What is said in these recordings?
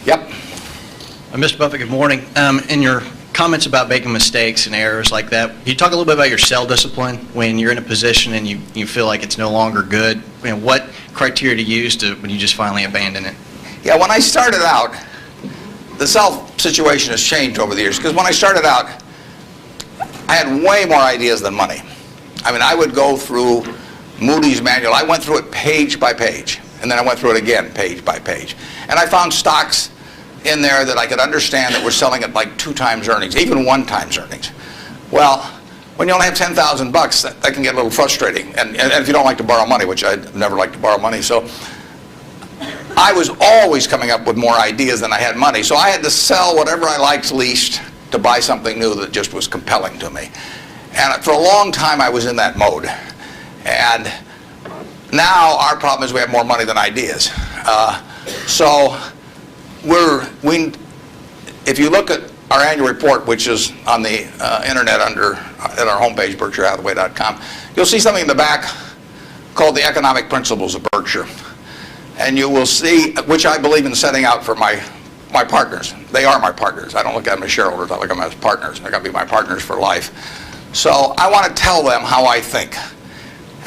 Yep. Mr. Buffett, good morning. In your comments about making mistakes and errors like that, can you talk a little bit about your sell discipline when you're in a position and you feel like it's no longer good? What criteria to use when you just finally abandon it? Yeah, when I started out, the sell situation has changed over the years, because when I started out, I had way more ideas than money. I mean, I would go through Moody's manual. I went through it page by page, and then I went through it again page by page. And I found stocks in there that I could understand that were selling at like 2 times earnings, even 1 times earnings. Well, when you only have $10,000, that can get a little frustrating. And if you don't like to borrow money, which I never like to borrow money, so I was always coming up with more ideas than I had money. So I had to sell whatever I liked least to buy something new that just was compelling to me. And for a long time, I was in that mode. And now our problem is we have more money than ideas. So if you look at our annual report, which is on the internet at our homepage, BerkshireHathaway.com, you'll see something in the back called the Economic Principles of Berkshire. And you will see, which I believe in setting out for my partners. They are my partners. I don't look at them as shareholders. I look at them as partners. They're going to be my partners for life. So I want to tell them how I think.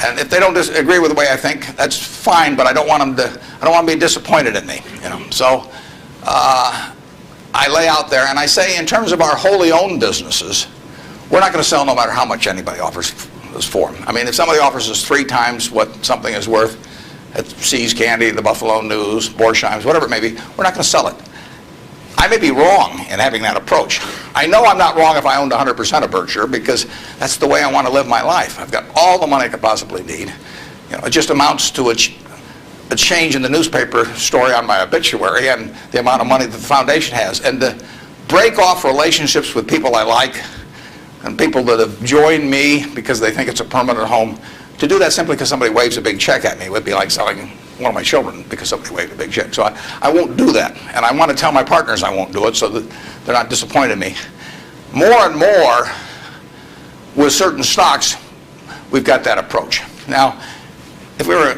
And if they don't agree with the way I think, that's fine. But I don't want them to be disappointed in me. So I lay out there and I say, in terms of our wholly owned businesses, we're not going to sell no matter how much anybody offers us for them. I mean, if somebody offers us 3 times what something is worth, at See's Candy, the Buffalo News, Borsheim's, whatever it may be, we're not going to sell it. I may be wrong in having that approach. I know I'm not wrong if I owned 100% of Berkshire, because that's the way I want to live my life. I've got all the money I could possibly need. It just amounts to a change in the newspaper story on my obituary and the amount of money that the foundation has. And to break off relationships with people I like and people that have joined me because they think it's a permanent home, to do that simply because somebody waves a big check at me would be like selling one of my children because somebody waved a big check. So I won't do that. And I want to tell my partners I won't do it so that they're not disappointed in me. More and more, with certain stocks, we've got that approach. Now, if we were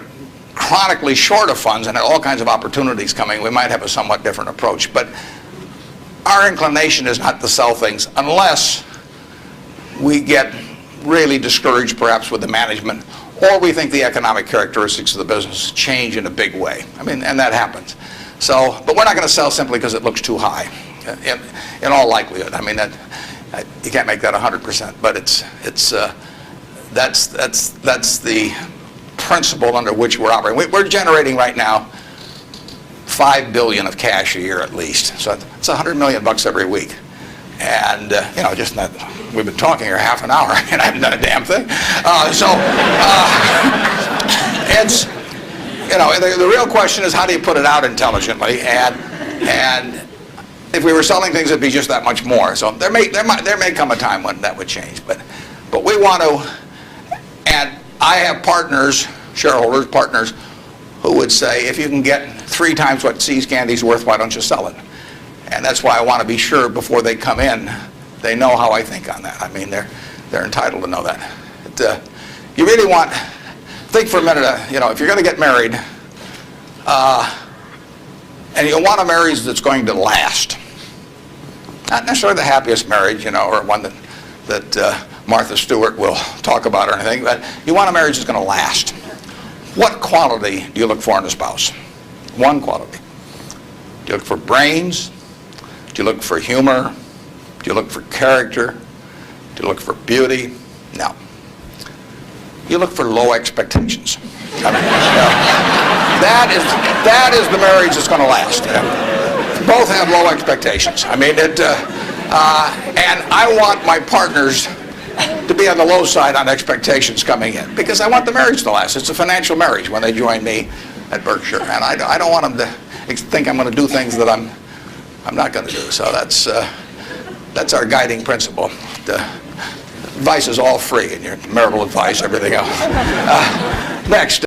chronically short of funds and had all kinds of opportunities coming, we might have a somewhat different approach. But our inclination is not to sell things unless we get really discouraged perhaps with the management, or we think the economic characteristics of the business change in a big way. I mean, and that happens. So, but we're not going to sell simply because it looks too high, in all likelihood. I mean, you can't make that 100%, but that's the principle under which we're operating. We're generating right now $5 billion of cash a year at least. So it's $100 million every week. And, just not, we've been talking here half an hour and I haven't done a damn thing. It's, the real question is, how do you put it out intelligently? And if we were selling things, it'd be just that much more. So there may come a time when that would change. But we want to, and I have partners, shareholders, partners, who would say, if you can get 3 times what See's Candy's worth, why don't you sell it? And that's why I want to be sure before they come in, they know how I think on that. I mean, they're entitled to know that. You really want, think for a minute, if you're going to get married, and you want a marriage that's going to last, not necessarily the happiest marriage, or one that Martha Stewart will talk about or anything, but you want a marriage that's going to last. What quality do you look for in a spouse? One quality. Do you look for brains? Do you look for humor? Do you look for character? Do you look for beauty? No. You look for low expectations. I mean, that is the marriage that's going to last. Both have low expectations. I mean, and I want my partners to be on the low side on expectations coming in, because I want the marriage to last. It's a financial marriage when they join me at Berkshire, and I don't want them to think I'm going to do things that I'm not going to do. So that's our guiding principle. The advice is all free, and your marital advice, everything else. Next.